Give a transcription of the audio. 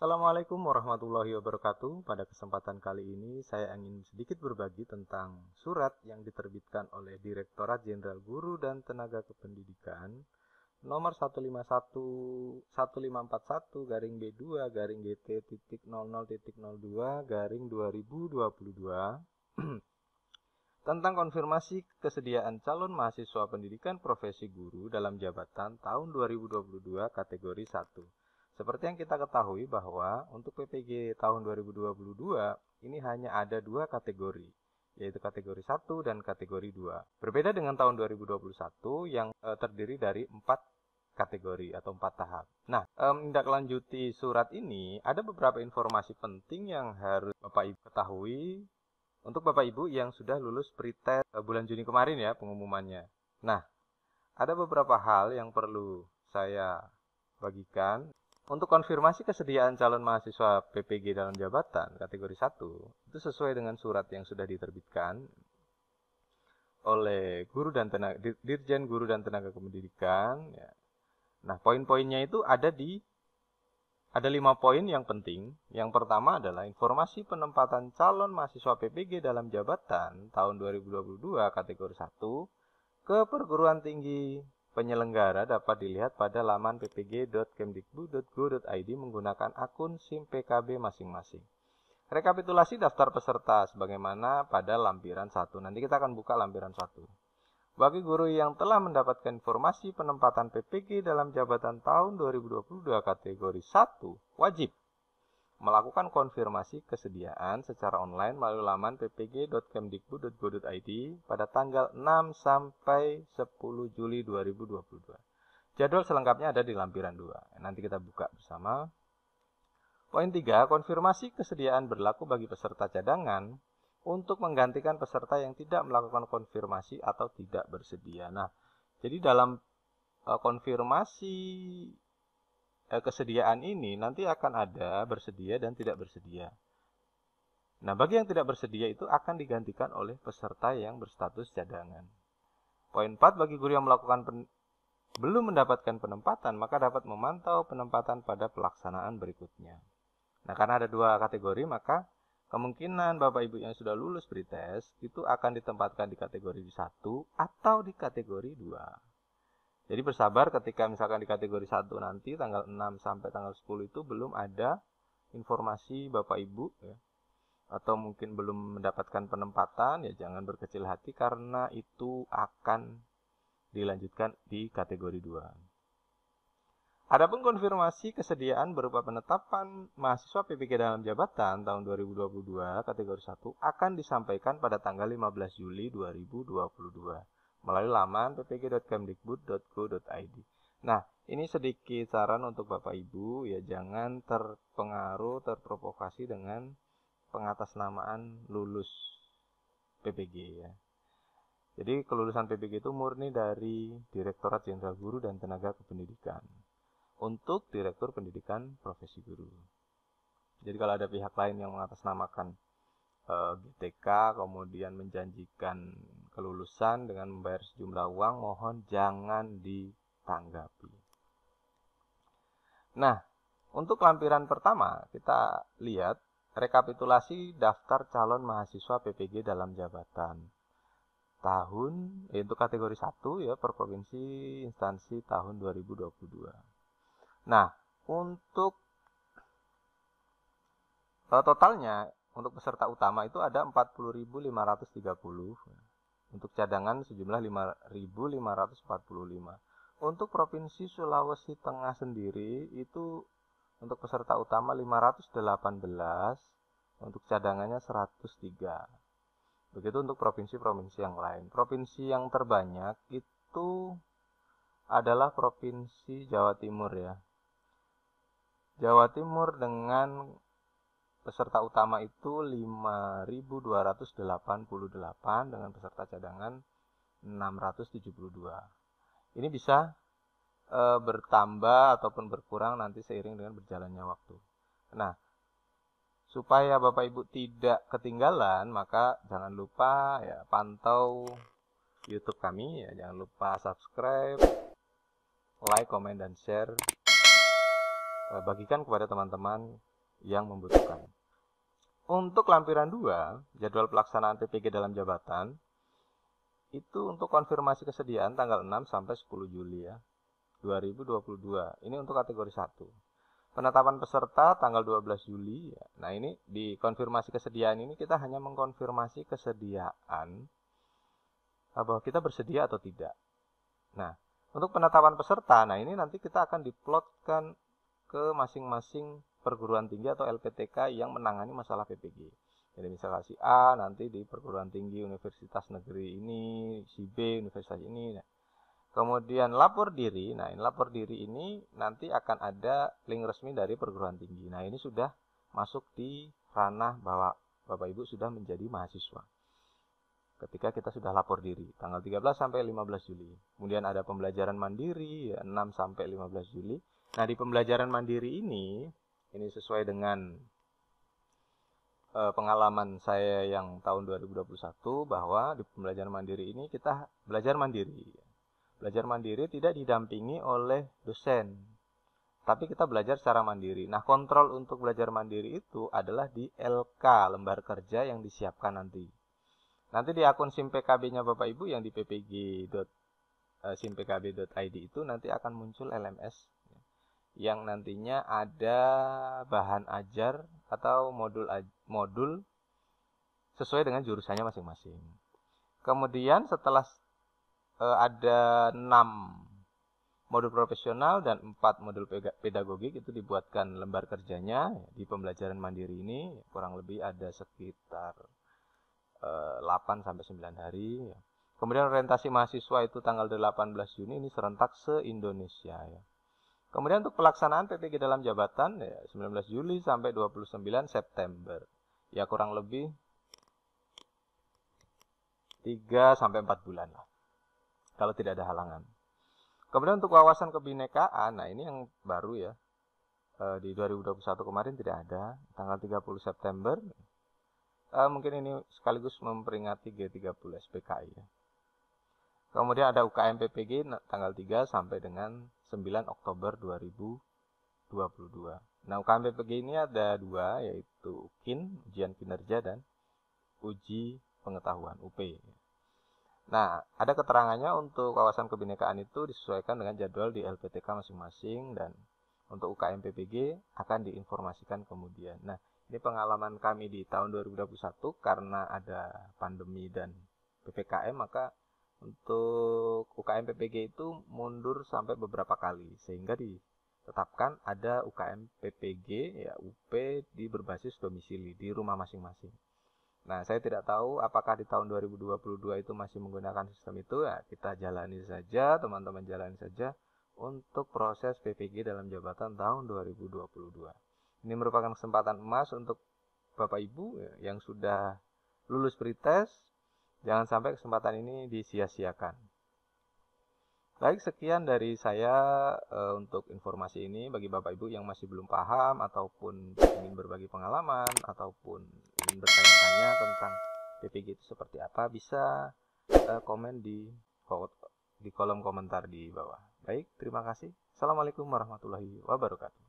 Assalamualaikum warahmatullahi wabarakatuh. Pada kesempatan kali ini saya ingin sedikit berbagi tentang surat yang diterbitkan oleh Direktorat Jenderal Guru dan Tenaga Kependidikan nomor 151-BT.00.02-GT.02 tentang konfirmasi kesediaan calon mahasiswa pendidikan profesi guru dalam jabatan tahun 2022 kategori 1. Seperti yang kita ketahui bahwa untuk PPG tahun 2022 ini hanya ada dua kategori, yaitu kategori 1 dan kategori 2. Berbeda dengan tahun 2021 yang terdiri dari 4 kategori atau 4 tahap. Nah, menindaklanjuti surat ini ada beberapa informasi penting yang harus Bapak Ibu ketahui untuk Bapak Ibu yang sudah lulus pretest bulan Juni kemarin ya pengumumannya. Nah, ada beberapa hal yang perlu saya bagikan. Untuk konfirmasi kesediaan calon mahasiswa PPG dalam jabatan kategori 1, itu sesuai dengan surat yang sudah diterbitkan oleh Dirjen Guru dan Tenaga Kependidikan. Ya. Nah, poin-poinnya itu ada 5 poin yang penting. Yang pertama adalah informasi penempatan calon mahasiswa PPG dalam jabatan tahun 2022 kategori 1 ke perguruan tinggi penyelenggara dapat dilihat pada laman ppg.kemdikbud.go.id menggunakan akun SIM PKB masing-masing. Rekapitulasi daftar peserta sebagaimana pada lampiran 1. Nanti kita akan buka lampiran 1. Bagi guru yang telah mendapatkan informasi penempatan PPG dalam jabatan tahun 2022 kategori 1, wajib melakukan konfirmasi kesediaan secara online melalui laman ppg.kemdikbud.go.id pada tanggal 6 sampai 10 Juli 2022. Jadwal selengkapnya ada di lampiran 2. Nanti kita buka bersama. Poin 3, konfirmasi kesediaan berlaku bagi peserta cadangan untuk menggantikan peserta yang tidak melakukan konfirmasi atau tidak bersedia. Nah, jadi dalam konfirmasi kesediaan ini nanti akan ada bersedia dan tidak bersedia. Nah, bagi yang tidak bersedia itu akan digantikan oleh peserta yang berstatus cadangan. Poin 4, bagi guru yang belum mendapatkan penempatan, maka dapat memantau penempatan pada pelaksanaan berikutnya. Nah, karena ada dua kategori, maka kemungkinan Bapak Ibu yang sudah lulus pretest itu akan ditempatkan di kategori 1 atau di kategori 2. Jadi bersabar ketika misalkan di kategori 1 nanti tanggal 6 sampai tanggal 10 itu belum ada informasi Bapak Ibu ya, atau mungkin belum mendapatkan penempatan, ya jangan berkecil hati karena itu akan dilanjutkan di kategori 2. Adapun konfirmasi kesediaan berupa penetapan mahasiswa PPG dalam jabatan tahun 2022 kategori 1 akan disampaikan pada tanggal 15 Juli 2022. Melalui laman ppg.kemdikbud.go.id. Nah, ini sedikit saran untuk Bapak Ibu, ya jangan terprovokasi dengan pengatasnamaan lulus PPG ya. Jadi kelulusan PPG itu murni dari Direktorat Jenderal Guru dan Tenaga Kependidikan untuk Direktur Pendidikan Profesi Guru. Jadi kalau ada pihak lain yang mengatasnamakan GTK kemudian menjanjikan kelulusan dengan membayar sejumlah uang, mohon jangan ditanggapi. Nah, untuk lampiran pertama kita lihat rekapitulasi daftar calon mahasiswa PPG dalam jabatan tahun, yaitu kategori 1 ya per provinsi instansi tahun 2022. Nah, untuk totalnya untuk peserta utama itu ada 40.530. Untuk cadangan sejumlah 5.545. Untuk Provinsi Sulawesi Tengah sendiri itu untuk peserta utama 518, untuk cadangannya 103. Begitu untuk provinsi-provinsi yang lain. Provinsi yang terbanyak itu adalah Provinsi Jawa Timur ya. Jawa Timur dengan peserta utama itu 5.288 dengan peserta cadangan 672. Ini bisa bertambah ataupun berkurang nanti seiring dengan berjalannya waktu. Nah, supaya Bapak Ibu tidak ketinggalan, maka jangan lupa ya pantau YouTube kami ya, jangan lupa subscribe, like, komen dan share. Bagikan kepada teman-teman yang membutuhkan. Untuk lampiran 2, jadwal pelaksanaan PPG dalam jabatan, itu untuk konfirmasi kesediaan tanggal 6 sampai 10 Juli ya, 2022. Ini untuk kategori 1. Penetapan peserta tanggal 12 Juli. Nah, ini di konfirmasi kesediaan ini kita hanya mengkonfirmasi kesediaan bahwa kita bersedia atau tidak. Nah, untuk penetapan peserta, nah ini nanti kita akan diplotkan ke masing-masing perguruan tinggi atau LPTK yang menangani masalah PPG. Jadi misalnya si A nanti di perguruan tinggi Universitas Negeri ini, si B Universitas ini. Nah, kemudian lapor diri. Nah, ini lapor diri ini nanti akan ada link resmi dari perguruan tinggi. Nah, ini sudah masuk di ranah bahwa Bapak Ibu sudah menjadi mahasiswa. Ketika kita sudah lapor diri, tanggal 13 sampai 15 Juli. Kemudian ada pembelajaran mandiri, 6 sampai 15 Juli. Nah, di pembelajaran mandiri ini sesuai dengan pengalaman saya yang tahun 2021, bahwa di pembelajaran mandiri ini kita belajar mandiri. Belajar mandiri tidak didampingi oleh dosen, tapi kita belajar secara mandiri. Nah, kontrol untuk belajar mandiri itu adalah di LK, lembar kerja yang disiapkan nanti. Nanti di akun SIM PKB-nya Bapak Ibu yang di ppg.simpkb.id itu nanti akan muncul LMS yang nantinya ada bahan ajar atau modul sesuai dengan jurusannya masing-masing. Kemudian setelah ada 6 modul profesional dan 4 modul pedagogik, itu dibuatkan lembar kerjanya di pembelajaran mandiri ini, kurang lebih ada sekitar 8 sampai 9 hari. Kemudian orientasi mahasiswa itu tanggal 18 Juni, ini serentak se-Indonesia ya. Kemudian untuk pelaksanaan PPG dalam jabatan ya 19 Juli sampai 29 September. Ya kurang lebih 3 sampai 4 bulan lah, kalau tidak ada halangan. Kemudian untuk wawasan kebinekaan, nah ini yang baru ya. Di 2021 kemarin tidak ada, tanggal 30 September. Mungkin ini sekaligus memperingati G30 SPKI ya. Kemudian ada UKM PPG tanggal 3 sampai dengan 9 Oktober 2022. Nah, UKM PPG ini ada 2, yaitu UKIN, ujian kinerja, dan uji pengetahuan, UP. Nah, ada keterangannya untuk wawasan kebinekaan itu disesuaikan dengan jadwal di LPTK masing-masing, dan untuk UKM PPG akan diinformasikan kemudian. Nah, ini pengalaman kami di tahun 2021 karena ada pandemi dan PPKM, maka untuk UKM PPG itu mundur sampai beberapa kali, sehingga ditetapkan ada UKM PPG ya UP di berbasis domisili di rumah masing-masing. Nah, saya tidak tahu apakah di tahun 2022 itu masih menggunakan sistem itu. Ya, kita jalani saja, teman-teman jalani saja untuk proses PPG dalam jabatan tahun 2022. Ini merupakan kesempatan emas untuk Bapak Ibu yang sudah lulus pretest. Jangan sampai kesempatan ini disia-siakan. Baik, sekian dari saya untuk informasi ini. Bagi Bapak Ibu yang masih belum paham ataupun ingin berbagi pengalaman ataupun ingin bertanya-tanya tentang PPG itu seperti apa, bisa komen di kolom komentar di bawah. Baik, terima kasih. Assalamualaikum warahmatullahi wabarakatuh.